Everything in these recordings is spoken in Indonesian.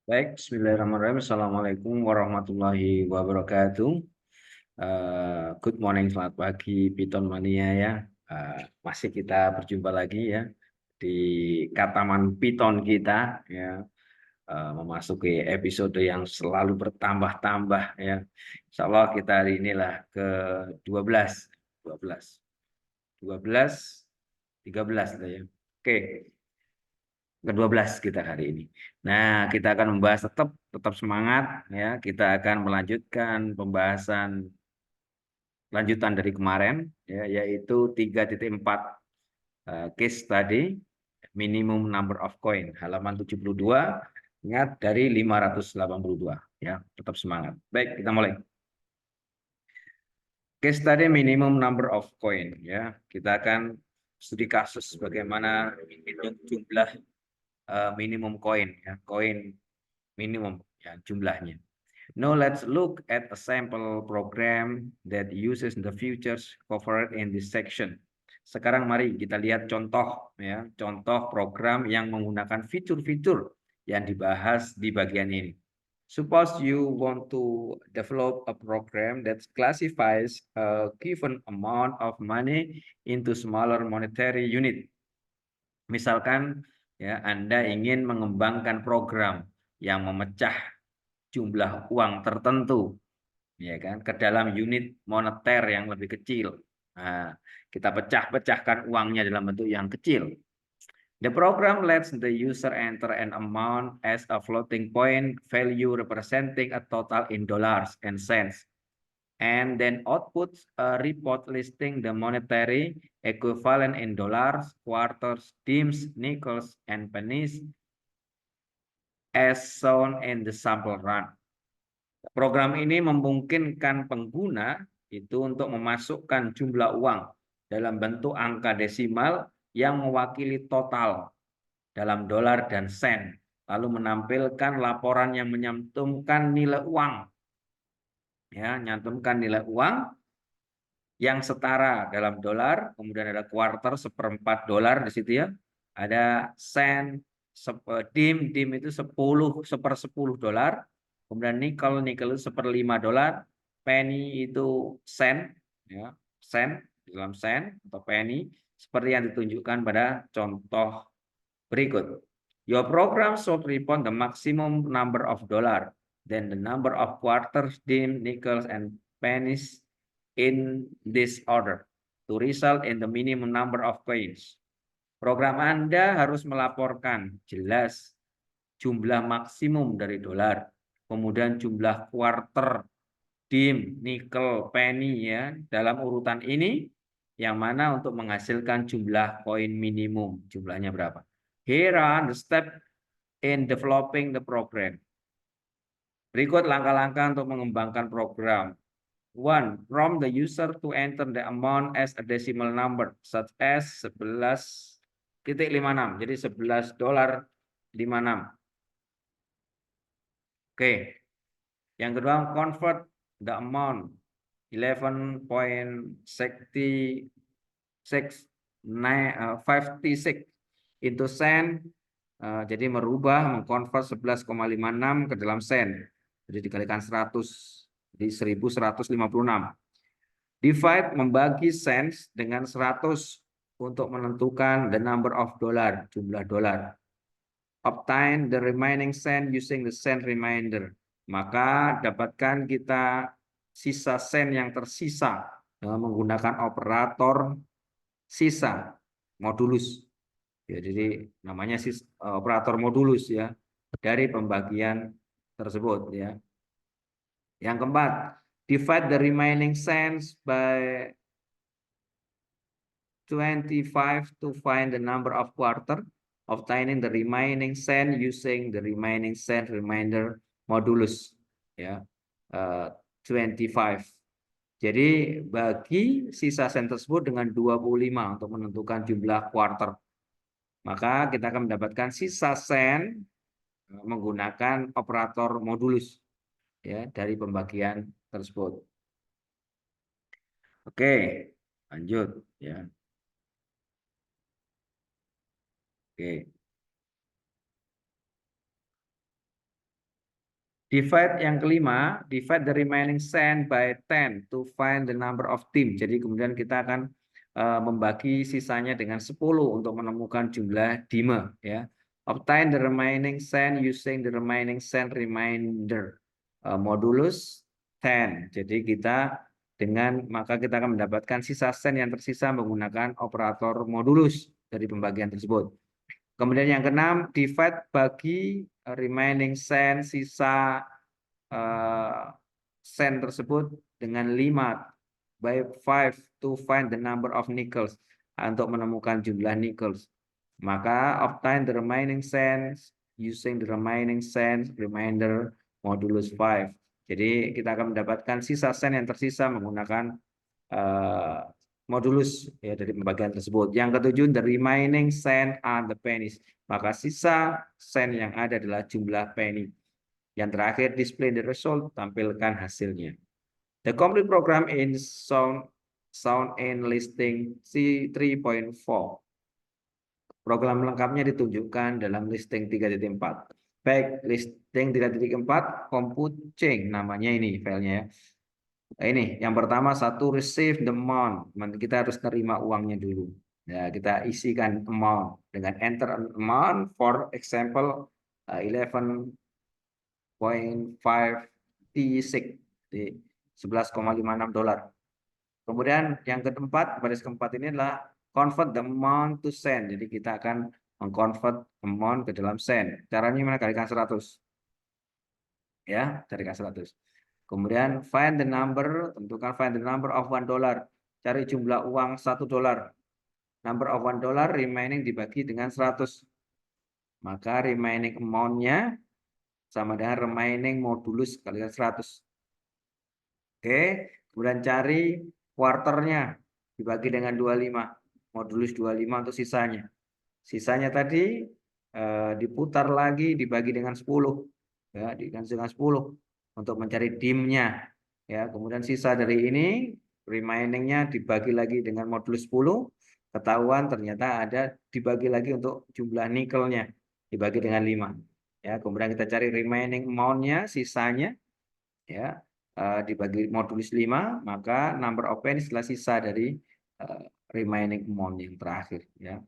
Baik, Bismillahirrahmanirrahim. Assalamualaikum warahmatullahi wabarakatuh. Good morning, selamat pagi, Python Mania ya. Masih kita berjumpa lagi ya di Kataman Python kita ya. Memasuki episode yang selalu bertambah-tambah ya. Insya Allah kita hari inilah ke 12, 12, 12, 13 ya. Oke. Ke-12 kita hari ini. Nah, kita akan membahas tetap semangat ya. Kita akan melanjutkan pembahasan lanjutan dari kemarin ya, yaitu 3.4 case tadi minimum number of coin halaman 72, ingat dari 582 ya. Tetap semangat. Baik, kita mulai. Case tadi minimum number of coin ya. Kita akan studi kasus bagaimana menghitung jumlah minimum koin ya, koin minimum ya jumlahnya. Now let's look at a sample program that uses the features covered in this section. Sekarang mari kita lihat contoh ya, contoh program yang menggunakan fitur-fitur yang dibahas di bagian ini. Suppose you want to develop a program that classifies a given amount of money into smaller monetary unit. Misalkan ya Anda ingin mengembangkan program yang memecah jumlah uang tertentu ya kan ke dalam unit moneter yang lebih kecil. Nah, kita pecahkan uangnya dalam bentuk yang kecil. The program lets the user enter an amount as a floating point value representing a total in dollars and cents, and then outputs a report listing the monetary equivalent in dollars, quarters, dimes, nickels, and pennies as shown in the sample run. Program ini memungkinkan pengguna itu untuk memasukkan jumlah uang dalam bentuk angka desimal yang mewakili total dalam dolar dan sen, lalu menampilkan laporan yang menyantumkan nilai uang. Ya, nyantumkan nilai uang yang setara dalam dolar, kemudian ada quarter seperempat dolar di situ ya. Ada sen, dim itu 10 dolar. Kemudian nikel itu 1/5 dolar, penny itu sen, ya, sen dalam sen atau penny seperti yang ditunjukkan pada contoh berikut. Your program should report the maximum number of dollar, then the number of quarters, dim, nickels, and pennies in this order to result in the minimum number of coins. Program Anda harus melaporkan jelas jumlah maksimum dari dolar, kemudian jumlah quarter, dim, nikel, penny ya dalam urutan ini yang mana untuk menghasilkan jumlah koin minimum. Jumlahnya berapa? Here are the steps in developing the program. Berikut langkah-langkah untuk mengembangkan program. 1. Prompt the user to enter the amount as a decimal number, such as 11.56. Jadi $11.56. Oke. Yang kedua, convert the amount 11.56 into cent. Jadi mengkonvert 11,56 ke dalam sen. Jadi dikalikan 100, jadi 1156. Divide membagi cents dengan 100 untuk menentukan the number of dollar, jumlah dolar. Obtain the remaining cent using the cent remainder. Maka dapatkan kita sisa sen yang tersisa dengan menggunakan operator sisa modulus. Ya, jadi namanya operator modulus ya dari pembagian tersebut ya. Yang keempat, divide the remaining cents by 25 to find the number of quarter, obtaining the remaining cent using the remaining cent remainder modulus ya. 25. Jadi bagi sisa sen tersebut dengan 25 untuk menentukan jumlah quarter. Maka kita akan mendapatkan sisa sen menggunakan operator modulus ya dari pembagian tersebut. Oke, lanjut ya. Oke. Divide yang kelima, divide the remaining cent by 10 to find the number of team. Jadi kemudian kita akan membagi sisanya dengan 10 untuk menemukan jumlah dime, ya. Obtain the remaining cent using the remaining cent remainder modulus 10. Jadi maka kita akan mendapatkan sisa sen yang tersisa menggunakan operator modulus dari pembagian tersebut. Kemudian yang keenam, divide bagi remaining sen sisa sen tersebut dengan 5 by 5 to find the number of nickels, untuk menemukan jumlah nickels. Maka obtain the remaining cents using the remaining cents remainder modulus 5. Jadi kita akan mendapatkan sisa sen yang tersisa menggunakan modulus, ya, dari pembagian tersebut. Yang ketujuh, the remaining cent are the pennies. Maka sisa sen yang ada adalah jumlah penny. Yang terakhir, display the result, tampilkan hasilnya. The complete program in sound in listing C3.4. Program lengkapnya ditunjukkan dalam listing 3.4. Baik, listing 3.4 compute change namanya ini filenya, ya. Ini yang pertama, satu, receive the amount. Kita harus terima uangnya dulu. Ya, kita isikan amount dengan enter amount, for example 11.56 di $11,56. Kemudian yang keempat, baris keempat ini adalah convert the amount to cent. Jadi kita akan mengconvert amount ke dalam sen. Caranya gimana? Kalikan 100. Ya, carikan 100. Kemudian find the number, tentukan find the number of $1. Cari jumlah uang $1. Number of $1 remaining dibagi dengan 100. Maka remaining amount-nya sama dengan remaining modulus kalikan 100. Oke, kemudian cari quarternya dibagi dengan 25. Modulus 25 untuk sisanya. Sisanya tadi diputar lagi dibagi dengan 10. Ya, dengan 10 untuk mencari dimnya, ya. Kemudian sisa dari ini remainingnya dibagi lagi dengan modulus 10, ketahuan ternyata ada dibagi lagi untuk jumlah nikelnya dibagi dengan 5, ya. Kemudian kita cari remaining amount-nya, sisanya, ya, dibagi modulus 5, maka number of pennies adalah sisa dari remaining amount yang terakhir, ya.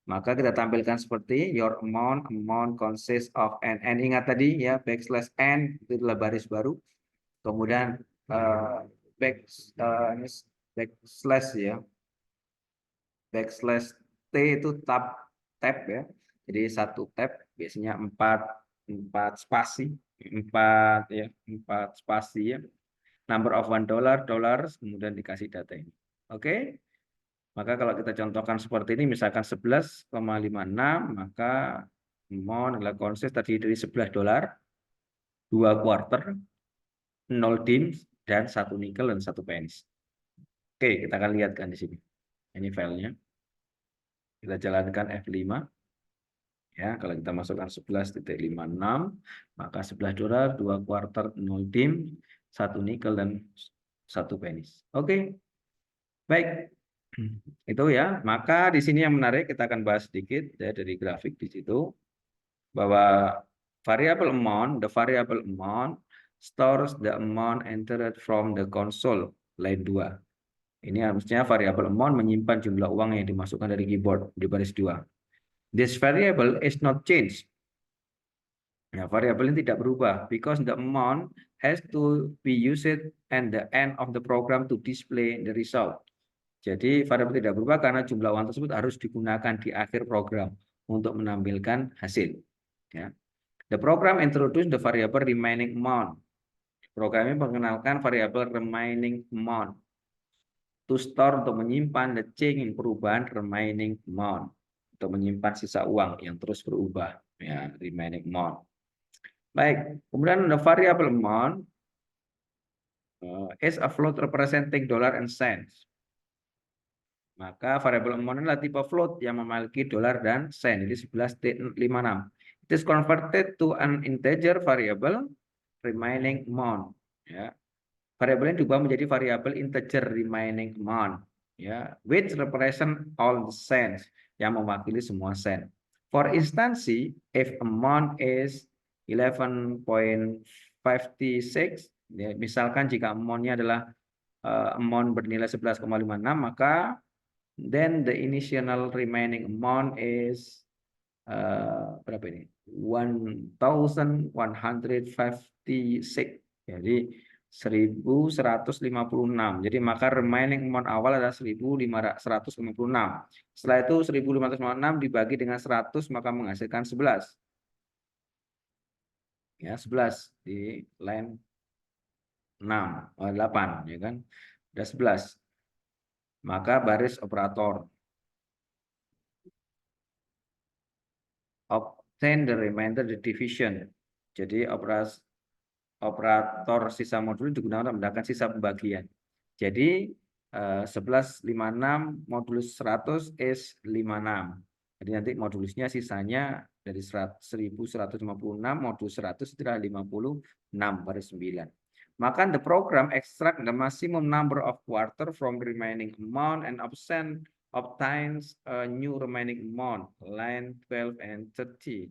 Maka kita tampilkan seperti your amount consists of n. Ingat tadi, ya, backslash n itu adalah baris baru. Kemudian backslash, ya, backslash t itu tab, ya. Jadi satu tab biasanya 4 spasi, 4, ya, 4 spasi, ya. Number of $1, kemudian dikasih data ini. Oke. Maka kalau kita contohkan seperti ini, misalkan 11,56, maka amount adalah consist tadi dari $11, 2 quarter, 0 dim, dan 1 nickel dan 1 pennies. Oke, kita akan lihatkan di sini. Ini filenya. Kita jalankan F5. Ya, kalau kita masukkan 11.56, maka $11, 2 quarter, 0 dim, 1 nickel dan 1 pennies. Oke. Baik. Itu, ya. Maka di sini yang menarik kita akan bahas sedikit, ya, dari grafik di situ bahwa variable amount, the variable amount stores the amount entered from the console, line 2. Ini harusnya variable amount menyimpan jumlah uang yang dimasukkan dari keyboard di baris 2. This variable is not changed. Nah, variabel ini tidak berubah because the amount has to be used at the end of the program to display the result. Jadi variabel tidak berubah karena jumlah uang tersebut harus digunakan di akhir program untuk menampilkan hasil. Ya. The program introduce the variable remaining amount. Program ini mengenalkan variabel remaining amount. To store, untuk menyimpan, the change, perubahan remaining amount, untuk menyimpan sisa uang yang terus berubah, ya, remaining amount. Baik, kemudian the variable amount is a float representing dollar and cents. Maka variable amount adalah tipe float yang memiliki dolar dan sen. Jadi 11.56. It is converted to an integer variable remaining amount. Ya. Variabel ini diubah menjadi variabel integer remaining amount. Ya, which represent all the cents, yang mewakili semua sen. For instance, if amount is 11.56 56. Ya, misalkan jika amount-nya adalah amount bernilai 11,56, maka then the initial remaining amount is berapa ini? 1156. Jadi 1156. Jadi maka remaining amount awal adalah 1156. Setelah itu 1556 dibagi dengan 100 maka menghasilkan 11. Ya, 11 di line 8 ya kan. Ada 11. Maka baris operator obtain the remainder the division. Jadi operator sisa modul digunakan untuk mendapatkan sisa pembagian. Jadi 1156 modulus 100 is 56. Jadi nanti modulusnya sisanya dari 1156 modulus 100 itu adalah 56 baris 9. Maka the program extract the maximum number of quarter from remaining amount and obtains a new remaining amount, line 12 and 13.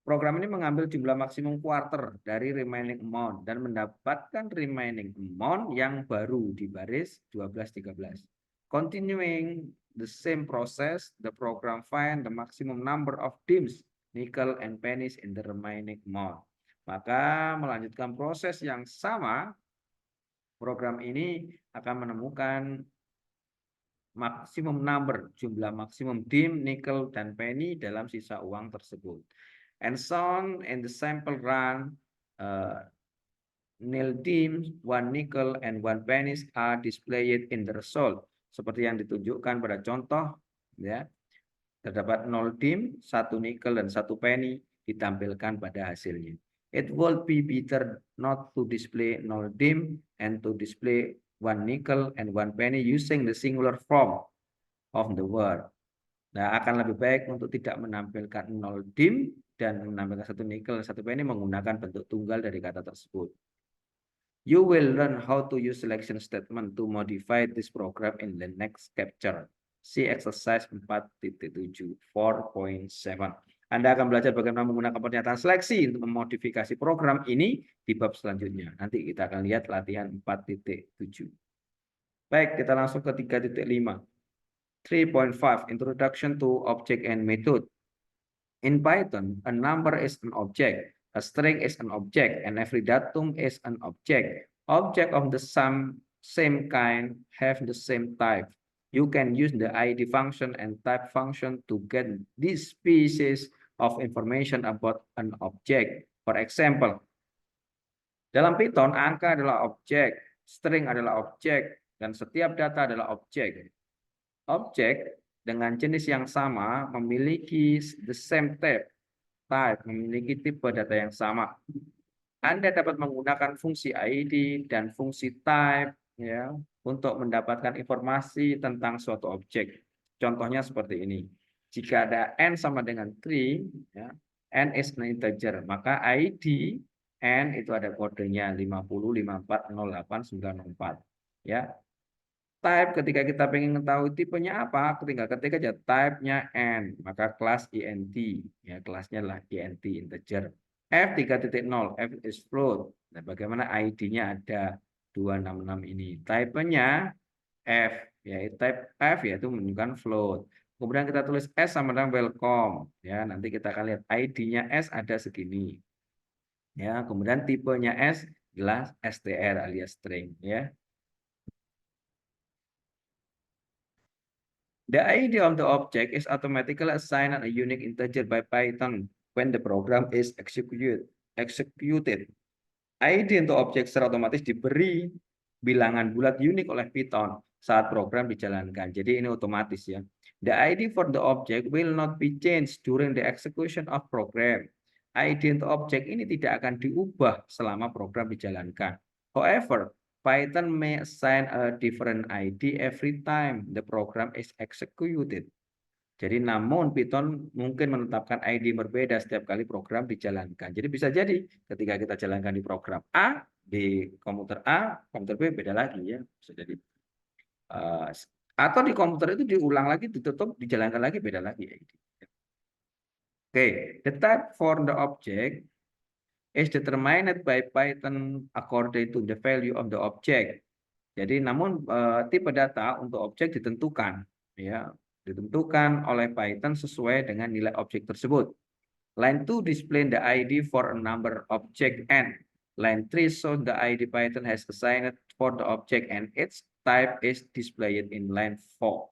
Program ini mengambil jumlah maksimum quarter dari remaining amount dan mendapatkan remaining amount yang baru di baris 12-13. Continuing the same process, the program find the maximum number of DIMS, nickel and pennies in the remaining amount. Maka melanjutkan proses yang sama, program ini akan menemukan maksimum number, jumlah maksimum DIM, nickel, dan penny dalam sisa uang tersebut. And shown in the sample run, nil DIM, 1 nickel, and 1 pennies are displayed in the result. Seperti yang ditunjukkan pada contoh, ya, terdapat 0 DIM, 1 nickel, dan 1 penny ditampilkan pada hasilnya. It would be better not to display 0 DIM and to display 1 nickel and 1 penny using the singular form of the word. Nah, akan lebih baik untuk tidak menampilkan 0 DIM dan menampilkan 1 nickel dan 1 penny menggunakan bentuk tunggal dari kata tersebut. You will learn how to use selection statement to modify this program in the next capture. See exercise 4.7 4.7. Anda akan belajar bagaimana menggunakan pernyataan seleksi untuk memodifikasi program ini di bab selanjutnya. Nanti kita akan lihat latihan 4.7. Baik, kita langsung ke 3.5. 3.5 Introduction to Object and Method. In Python, a number is an object, a string is an object, and every datum is an object. Object of the same kind have the same type. You can use the id function and type function to get these pieces of information about an object. For example, dalam Python, angka adalah objek, string adalah objek, dan setiap data adalah objek. Objek dengan jenis yang sama memiliki the same type, memiliki tipe data yang sama. Anda dapat menggunakan fungsi id dan fungsi type ya untuk mendapatkan informasi tentang suatu objek. Contohnya seperti ini. Jika ada n sama dengan 3, ya, n is an integer, maka id n itu ada kodenya 50540894. Ya. Type ketika kita ingin tahu tipenya apa, ketika aja type-nya n, maka kelas int, ya kelasnya adalah int integer. F 3.0, F is float. Nah, bagaimana ID-nya ada 266 ini. Type-nya F, ya type F yaitu menunjukkan float. Kemudian kita tulis S sama dengan welcome, ya nanti kita akan lihat ID-nya S ada segini. Ya, kemudian tipenya S adalah str alias string, ya. The ID of the object is automatically assigned a unique integer by Python when the program is executed. ID untuk objek secara otomatis diberi bilangan bulat unik oleh Python saat program dijalankan. Jadi ini otomatis ya. The ID for the object will not be changed during the execution of program. ID untuk objek ini tidak akan diubah selama program dijalankan. However, Python may assign a different ID every time the program is executed. Jadi namun Python mungkin menetapkan ID berbeda setiap kali program dijalankan. Jadi bisa jadi ketika kita jalankan di program A, di komputer A, komputer B beda lagi ya. Bisa jadi. Atau di komputer itu diulang lagi, ditutup, dijalankan lagi, beda lagi ID. Okay, the type for the object is determined by Python according to the value of the object. Jadi namun tipe data untuk objek ditentukan ya, ditentukan oleh Python sesuai dengan nilai objek tersebut. Line 2 display the ID for a number object n. Line 3 shows the ID Python has assigned for the object and its type is displayed in line 4.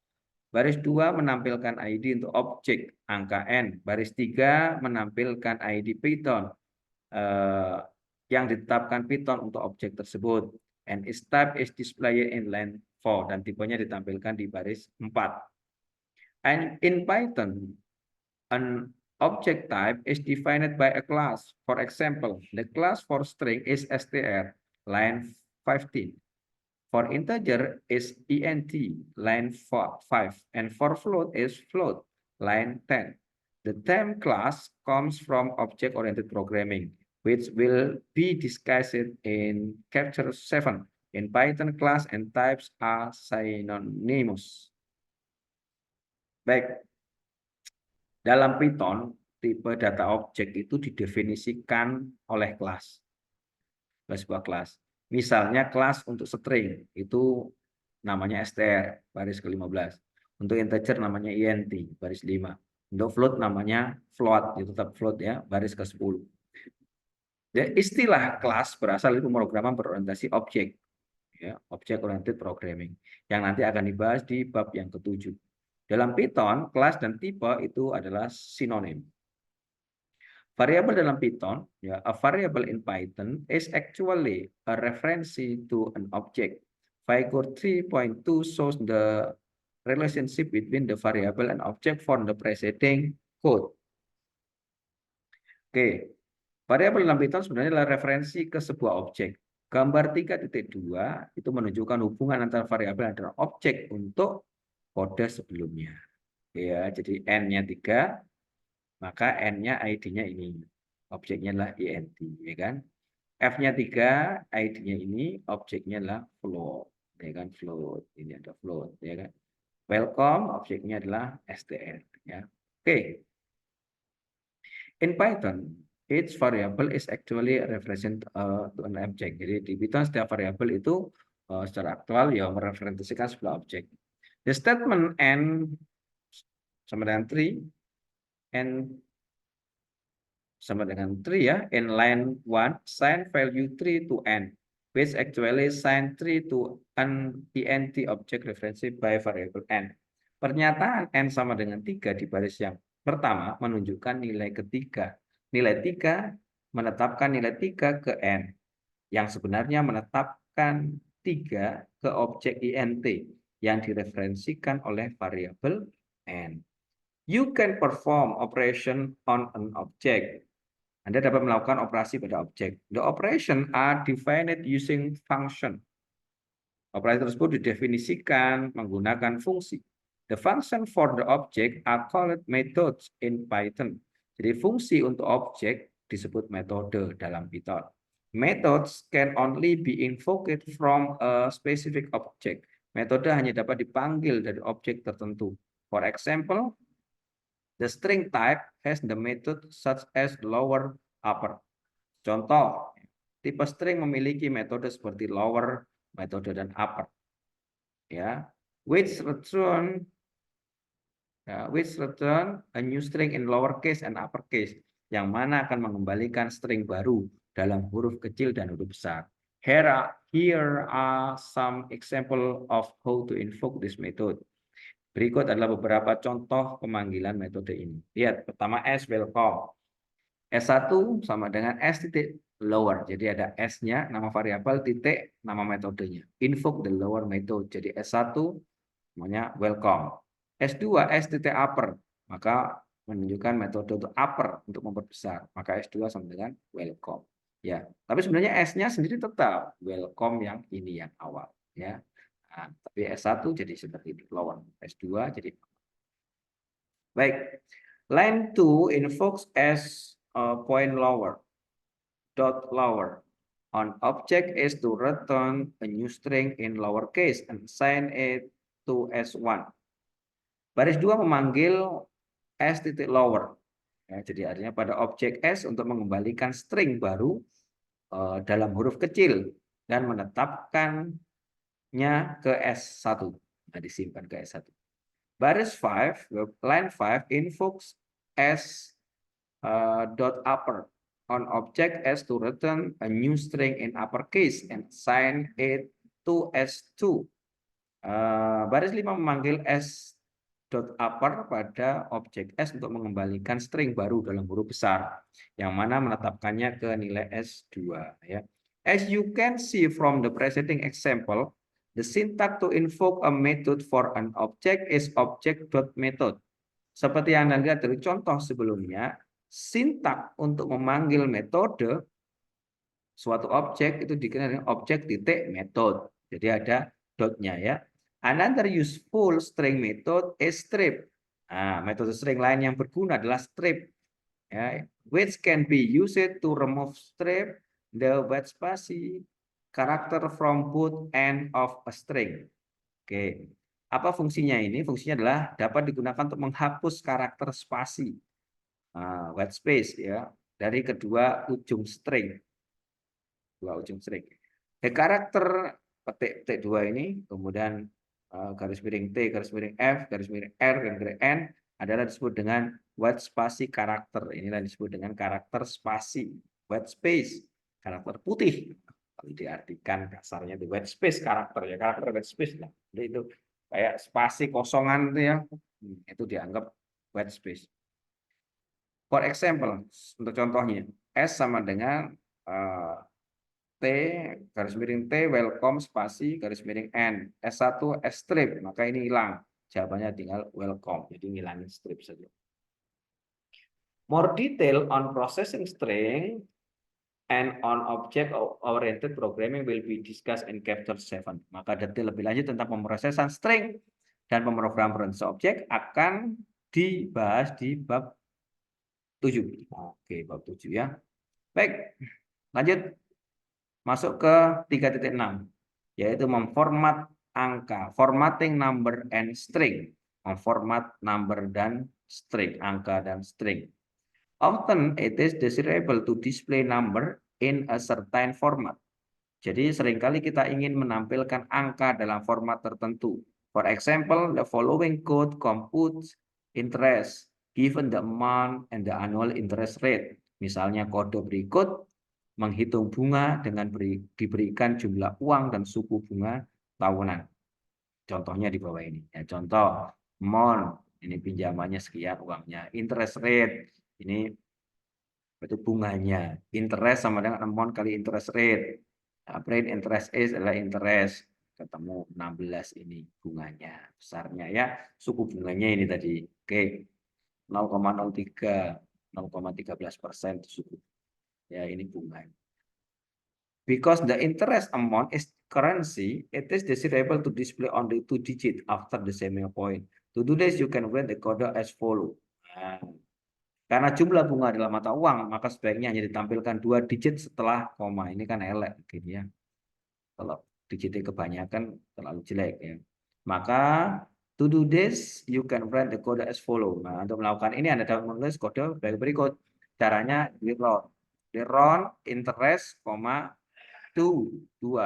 Baris 2 menampilkan ID untuk objek angka n. Baris 3 menampilkan ID Python yang ditetapkan Python untuk objek tersebut. And its type is displayed in line 4. Dan tipenya ditampilkan di baris 4. And in Python, an object type is defined by a class. For example, the class for string is str, line 15. For integer is int, line 5, and for float is float, line 10. The temp class comes from object-oriented programming, which will be discussed in chapter 7. In Python, class and types are synonymous. Baik, dalam Python, tipe data objek itu didefinisikan oleh kelas, oleh sebuah kelas. Misalnya kelas untuk string itu namanya str, baris ke-15. Untuk integer namanya int, baris 5. Untuk float namanya float, itu tetap float ya, baris ke-10. Ya, istilah kelas berasal dari pemrograman berorientasi objek, ya, object oriented programming, yang nanti akan dibahas di bab yang ke-7. Dalam Python, kelas dan tipe itu adalah sinonim. Variabel dalam Python, ya, a variable in Python is actually a reference to an object. Figure 3.2 shows the relationship between the variable and object for the preceding code. Oke, variabel dalam Python sebenarnya adalah referensi ke sebuah objek. Gambar 3.2 itu menunjukkan hubungan antara variabel dan objek untuk kode sebelumnya. Ya, jadi n-nya 3. Maka n-nya ID-nya ini, objeknya adalah int, ya kan? F-nya 3, ID-nya ini, objeknya adalah float, ya kan? Float, ini ada float, ya kan? Welcome, objeknya adalah str, ya. Oke. In Python, each variable is actually a reference to an object. Jadi di Python setiap variabel itu secara aktual ya mereferensikan sebuah objek. The statement n sama dengan 3 and sama dengan 3 ya, in line 1 assign value 3 to n, which actually assign 3 to an int object reference by variable n. Pernyataan n sama dengan 3 di baris yang pertama menunjukkan nilai ketiga. Nilai 3 menetapkan nilai 3 ke n, yang sebenarnya menetapkan 3 ke objek int yang direferensikan oleh variabel n. You can perform operation on an object. Anda dapat melakukan operasi pada objek. The operation are defined using function. Operasi tersebut didefinisikan menggunakan fungsi. The function for the object are called methods in Python. Jadi fungsi untuk objek disebut metode dalam Python. Methods can only be invoked from a specific object. Metode hanya dapat dipanggil dari objek tertentu. For example, the string type has the method such as lower, upper. Contoh, tipe string memiliki metode seperti lower, metode dan upper. Ya, which return a new string in lowercase and uppercase, yang mana akan mengembalikan string baru dalam huruf kecil dan huruf besar. Here are some example of how to invoke this method. Berikut adalah beberapa contoh pemanggilan metode ini. Lihat, pertama S welcome. S1 sama dengan S titik lower. Jadi ada S-nya, nama variabel, titik, nama metodenya. Invoke the lower method. Jadi S1 namanya welcome. S2, S titik upper. Maka menunjukkan metode untuk upper, untuk memperbesar. Maka S2 sama dengan welcome. Ya, tapi sebenarnya S-nya sendiri tetap welcome yang ini yang awal. Ya. Nah, tapi S1 jadi seperti ini, lower. S2 jadi baik. Line 2 invokes as point lower, dot lower. On object is to return a new string in lowercase and assign it to S1. Baris 2 memanggil S titik lower. Ya, jadi artinya pada objek S untuk mengembalikan string baru dalam huruf kecil dan menetapkannya ke S1. Nah, disimpan ke S1. Baris 5, line 5 invokes S dot upper on object S to return a new string in uppercase and assign it to S2. Baris 5 memanggil S dot upper pada objek S untuk mengembalikan string baru dalam huruf besar yang mana menetapkannya ke nilai S2 ya. As you can see from the preceding example, the syntax to invoke a method for an object is object.method. Seperti yang Anda lihat dari contoh sebelumnya, sintak untuk memanggil metode suatu objek itu dikenal dengan objek titik metode. Jadi ada dotnya ya. Another useful string method is strip. Nah, metode string lain yang berguna adalah strip, ya, which can be used to remove strip the white space character from both end of a string. Oke, apa fungsinya ini? Fungsinya adalah dapat digunakan untuk menghapus karakter spasi, white space ya, dari kedua ujung string. The karakter petik 2 ini, kemudian garis miring T, garis miring F, garis miring R, dan garis N adalah disebut dengan white space karakter. Inilah disebut dengan karakter spasi, white space, karakter putih. Kalau diartikan kasarnya di white space karakter ya, karakter white space lah. Jadi itu kayak spasi kosongan itu ya, itu dianggap white space. For example, untuk contohnya, S sama dengan T, garis miring T, welcome, spasi, garis miring N. S1, S strip, maka ini hilang. Jawabannya tinggal welcome, jadi ngilangin strip saja. More detail on processing string and on object-oriented programming will be discussed in chapter 7. Maka detail lebih lanjut tentang pemrosesan string dan pemrograman objek akan dibahas di bab 7. Oke, bab 7 ya. Baik, lanjut. Masuk ke 3.6, yaitu memformat angka, formatting number and string, memformat number dan string, angka dan string. Often it is desirable to display number in a certain format. Jadi seringkali kita ingin menampilkan angka dalam format tertentu. For example, the following code computes interest given the amount and the annual interest rate. Misalnya kode berikut menghitung bunga dengan diberikan jumlah uang dan suku bunga tahunan. Contohnya di bawah ini. Ya, contoh, amount, ini pinjamannya sekian uangnya. Interest rate, ini itu bunganya. Interest sama dengan amount kali interest rate. Print interest is adalah interest. Ketemu 16 ini bunganya. Besarnya ya. Suku bunganya ini tadi. Oke. 0,03, 0,13% suku. Ya, ini bunga. Because the interest amount is currency, it is desirable to display only 2 digits after the semicolon. To do this, you can write the code as follow. Nah, karena jumlah bunga adalah mata uang, maka sebaiknya hanya ditampilkan 2 digit setelah koma. Ini kan elek, gitu ya. Kalau digitnya kebanyakan terlalu jelek ya. Maka to do this, you can write the code as follow. Nah, untuk melakukan ini Anda dapat menulis kode berikut. Caranya di run interest, 2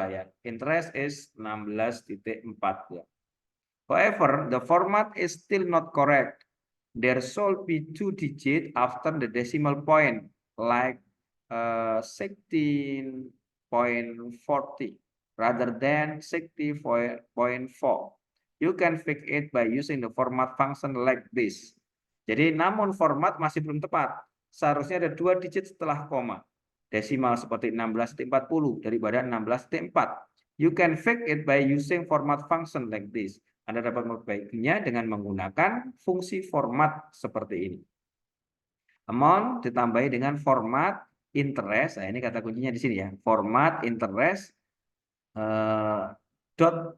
ya. Interest is 16.4 ya. However, the format is still not correct. There should be 2 digits after the decimal point, like 16.40 rather than 60.4. You can fix it by using the format function like this. Jadi namun format masih belum tepat. Seharusnya ada 2 digit setelah koma. Desimal seperti 16.40 daripada 16.4. You can fix it by using format function like this. Anda dapat memperbaikinya dengan menggunakan fungsi format seperti ini. Amount ditambahi dengan format interest. Nah, ini kata kuncinya di sini ya. Format interest dot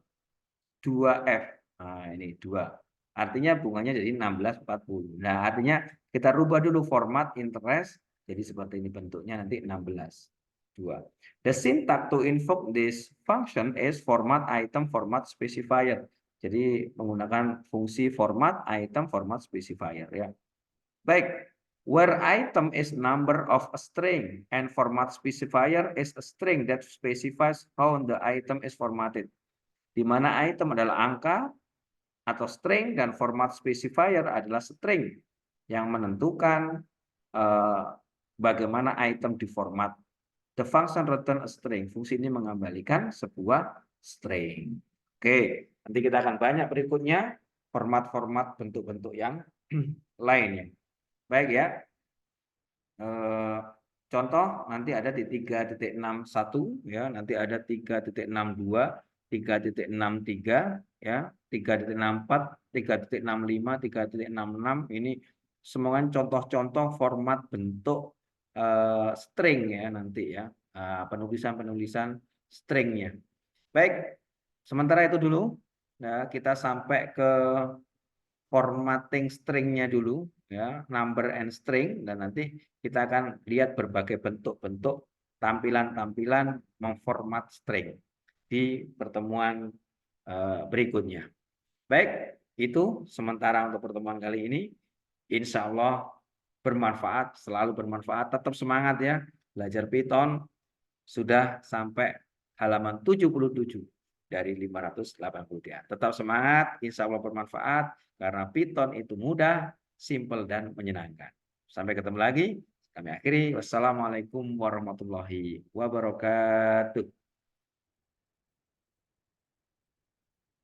2F. Nah, ini 2. Artinya bunganya jadi 16.40. Nah, artinya kita rubah dulu format interest. Jadi seperti ini bentuknya nanti 16.2. The syntax to invoke this function is format item format specifier. Jadi menggunakan fungsi format item format specifier ya. Baik. Where item is number of a string and format specifier is a string that specifies how the item is formatted. Di mana item adalah angka atau string dan format specifier adalah string yang menentukan bagaimana item diformat. The function return a string. Fungsi ini mengembalikan sebuah string. Oke, nanti kita akan banyak berikutnya format-format bentuk-bentuk yang lainnya. Baik ya. Contoh nanti ada di 3.61 ya, nanti ada 3.62, 3.63 ya, 3.64, 3.65, 3.66 ini semua contoh-contoh format bentuk string ya nanti ya, penulisan-penulisan stringnya. Baik, sementara itu dulu ya, kita sampai ke formatting stringnya dulu ya, number and string, dan nanti kita akan lihat berbagai bentuk-bentuk tampilan-tampilan memformat string di pertemuan berikutnya. Baik, itu sementara untuk pertemuan kali ini. Insya Allah bermanfaat, selalu bermanfaat. Tetap semangat ya, belajar Python. Sudah sampai halaman 77 dari 583. Tetap semangat, insya Allah bermanfaat, karena Python itu mudah, simple, dan menyenangkan. Sampai ketemu lagi. Kami akhiri. Wassalamualaikum warahmatullahi wabarakatuh.